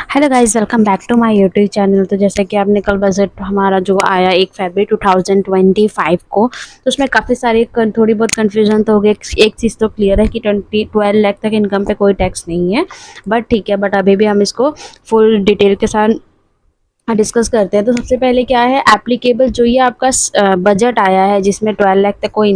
Hello guys, welcome back to my YouTube channel. तो जैसा कि आपने कल बजट हमारा जो आया 1 फरवरी 2025 को, तो उसमें काफ़ी सारी थोड़ी बहुत कन्फ्यूजन तो हो गई। एक चीज़ तो क्लियर है कि 12 लाख तक इनकम पे कोई टैक्स नहीं है। बट ठीक है, बट अभी भी हम इसको फुल डिटेल के साथ डिस्कस करते हैं। तो सबसे पहले क्या है, एप्लीकेबल जो ये आपका बजट आया है जिसमें 12 लाख की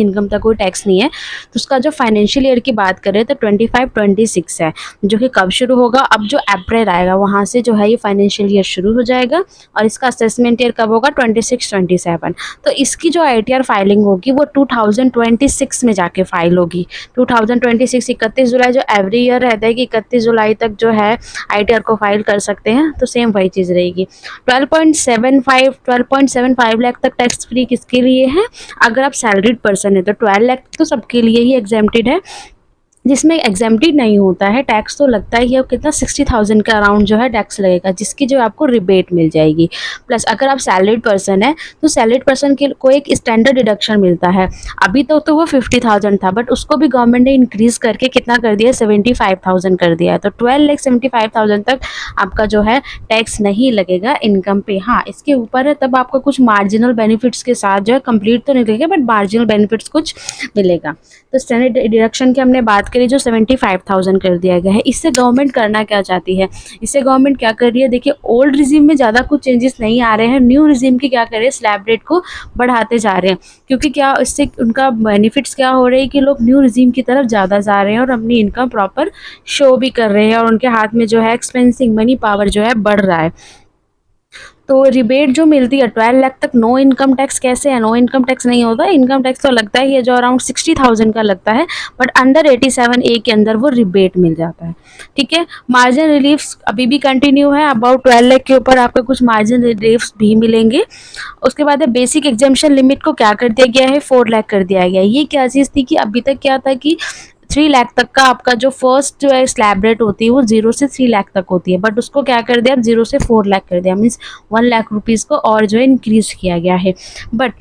इनकम तक कोई टैक्स नहीं है, तो उसका जो फाइनेंशियल ईयर की बात करें तो 25-26 है, जो कि कब शुरू होगा, अब जो अप्रैल आएगा वहाँ से जो है ये फाइनेंशियल ईयर शुरू हो जाएगा। और इसका असेसमेंट ईयर कब होगा, 26-27। तो इसकी जो ITR फाइलिंग होगी वो 2026 में जाके फाइल होगी। 2026 31 जुलाई, जो एवरी ईयर रहता है कि 31 जुलाई तक जो है ITR को फाइल कर सकते हैं, तो सेम वही चीज़ रहेगी। 12.75 लाख तक टैक्स फ्री किसके लिए है, अगर आप सैलरीड पर्सन है। तो 12 लाख तो सबके लिए ही एग्जेम्प्टेड है। जिसमें एग्जेम्प्टेड नहीं होता है टैक्स तो लगता ही है, कितना 60,000 के अराउंड जो है टैक्स लगेगा, जिसकी जो आपको रिबेट मिल जाएगी। प्लस अगर आप सैलरीड पर्सन है तो सैलरीड पर्सन के को एक स्टैंडर्ड डिडक्शन मिलता है। अभी तो वो 50,000 था, बट उसको भी गवर्नमेंट ने इंक्रीज करके कितना कर दिया, 75,000 कर दिया है। तो 12,75,000 तक आपका जो है टैक्स नहीं लगेगा इनकम पे। हाँ, इसके ऊपर है तब आपका कुछ मार्जिनल बेनिफिट्स के साथ जो है कंप्लीट तो नहीं लगेगा, बट मार्जिनल बेनिफिट्स कुछ मिलेगा। तो स्टैंडर्ड डिडक्शन की हमने बात करी जो 75,000 कर दिया गया है। इससे गवर्नमेंट करना क्या चाहती है, इससे गवर्नमेंट क्या कर रही है, देखिए ओल्ड रिजीम में ज़्यादा कुछ चेंजेस नहीं आ रहे हैं, न्यू रिजीम की क्या कर रहे हैं, स्लैब रेट को बढ़ाते जा रहे हैं। क्योंकि क्या इससे उनका बेनिफिट्स क्या हो रहे हैं कि लोग न्यू रिजीम की तरफ ज़्यादा जा रहे हैं और अपनी इनकम प्रॉपर शो भी कर रहे हैं, और उनके हाथ में जो है एक्सपेंसिंग मनी पावर जो है बढ़ रहा है। तो रिबेट जो मिलती है 12 लाख तक, नो इनकम टैक्स कैसे है, नो इनकम टैक्स नहीं होता। इनकम टैक्स तो लगता ही है जो अराउंड 60,000 का लगता है, बट अंडर 87A के अंदर वो रिबेट मिल जाता है। ठीक है, मार्जिन रिलीफ्स अभी भी कंटिन्यू है। अबाउट 12 लाख के ऊपर आपको कुछ मार्जिन रिलीफ्स भी मिलेंगे। उसके बाद बेसिक एग्जेम्पशन लिमिट को क्या कर दिया गया है, 4 लाख कर दिया गया है। ये क्या चीज़ थी कि अभी तक क्या था कि 3 लाख तक का आपका जो फर्स्ट जो है स्लैब रेट होती है वो 0 से 3 लाख तक होती है, बट उसको क्या कर दिया, 0 से 4 लाख कर दिया। मीन्स 1 लाख रुपीज़ को और जो है इंक्रीज़ किया गया है। बट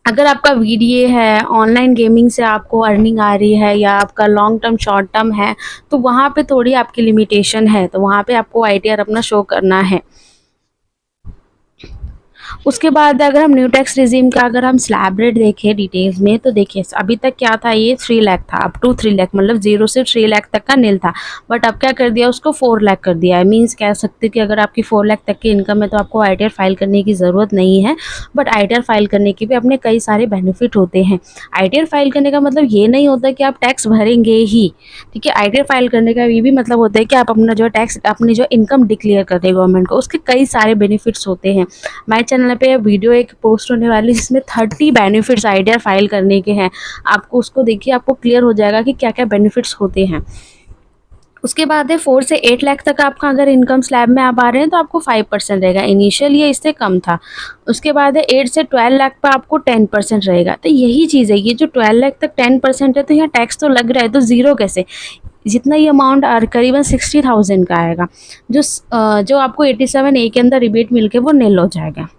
अगर आपका VDA है, ऑनलाइन गेमिंग से आपको अर्निंग आ रही है, या आपका लॉन्ग टर्म शॉर्ट टर्म है, तो वहाँ पे थोड़ी आपकी लिमिटेशन है, तो वहाँ पे आपको ITR अपना शो करना है। उसके बाद अगर हम न्यू टैक्स रिजीम का अगर हम स्लैब रेट देखें डिटेल्स में, तो देखिए अभी तक क्या था, ये 3 लाख था, अप टू 3 लाख, मतलब 0 से 3 लाख तक का नील था। बट अब क्या कर दिया, उसको 4 लाख कर दिया है। मीन्स कह सकते कि अगर आपकी 4 लाख तक की इनकम है तो आपको ITR फाइल करने की ज़रूरत नहीं है। बट ITR फाइल करने के भी अपने कई सारे बेनिफिट होते हैं। ITR फाइल करने का मतलब ये नहीं होता कि आप टैक्स भरेंगे ही। ठीक है, ITR फाइल करने का ये भी मतलब होता है कि आप अपना जो टैक्स, अपनी जो इनकम डिक्लेयर कर रहे हैं गवर्नमेंट को, उसके कई सारे बेनिफिट्स होते हैं। माय चैनल पे वीडियो एक पोस्ट होने वाली है जिसमें 30 बेनिफिट्स ITR फाइल करने के हैं। आपको उसको देखिए, आपको क्लियर हो जाएगा कि क्या क्या बेनिफिट्स होते हैं। उसके बाद है 4 से 8 लाख तक आपका अगर इनकम स्लैब में आप आ रहे हैं तो आपको 5% रहेगा। इनिशियल ये इससे कम था। उसके बाद है 8 से 12 लाख पर आपको 10% रहेगा। तो यही चीज़ है, ये जो 12 लाख तक 10% है, तो यहाँ टैक्स तो लग रहा है, तो ज़ीरो कैसे, जितना ये अमाउंट करीबन 60,000 का आएगा, जो आपको 87A के अंदर रिबेट मिलके वो नील हो जाएगा।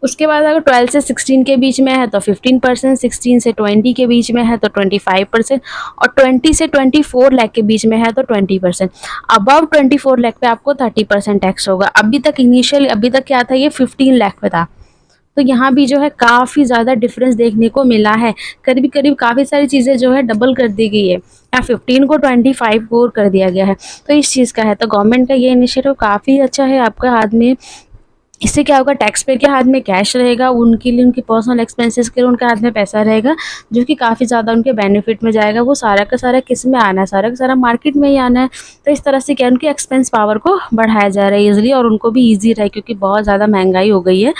उसके बाद अगर 12 से 16 के बीच में है तो 15%, 16 से 20 के बीच में है तो 25%, और 20 से 24 लाख के बीच में है तो 20%। अबव 24 लाख पे आपको 30% टैक्स होगा। अभी तक इनिशियल, अभी तक क्या था, ये 15 लाख पे था। तो यहाँ भी जो है काफ़ी ज़्यादा डिफरेंस देखने को मिला है। करीब करीब काफ़ी सारी चीज़ें जो है डबल कर दी गई है, या 15 को 25 को कर दिया गया है। तो इस चीज़ का है, तो गवर्नमेंट का ये इनिशिएटिव काफ़ी अच्छा है। आपका हाथ में, इससे क्या होगा, टैक्स पेयर के हाथ में कैश रहेगा, उनके लिए उनके पर्सनल एक्सपेंसेस के लिए उनके हाथ में पैसा रहेगा, जो कि काफ़ी ज़्यादा उनके बेनिफिट में जाएगा। वो सारा का सारा किस में आना है, सारा का सारा मार्केट में ही आना है। तो इस तरह से क्या, उनकी एक्सपेंस पावर को बढ़ाया जा रहा है ईजिली, और उनको भी ईजी रहा है क्योंकि बहुत ज़्यादा महंगाई हो गई है।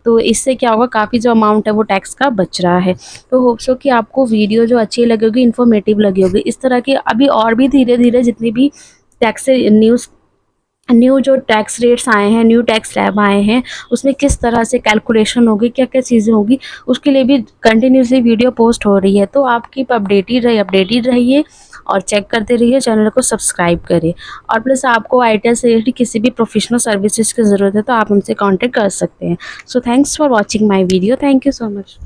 तो इससे क्या होगा, काफ़ी जो अमाउंट है वो टैक्स का बच रहा है। तो होप सो कि आपको वीडियो जो अच्छी लगी होगी, इन्फॉर्मेटिव लगी होगी। इस तरह की अभी और भी धीरे धीरे जितनी भी टैक्स न्यू जो टैक्स रेट्स आए हैं, न्यू टैक्स स्लैब आए हैं, उसमें किस तरह से कैलकुलेशन होगी, क्या क्या चीज़ें होगी, उसके लिए भी कंटिन्यूसली वीडियो पोस्ट हो रही है। तो आप कीप अपडेटेड रहिए और चेक करते रहिए, चैनल को सब्सक्राइब करिए। और प्लस आपको ITR से रिलेटेड किसी भी प्रोफेशनल सर्विसेज की ज़रूरत है तो आप हमसे कॉन्टेक्ट कर सकते हैं। So thanks for watching my video. Thank you so much.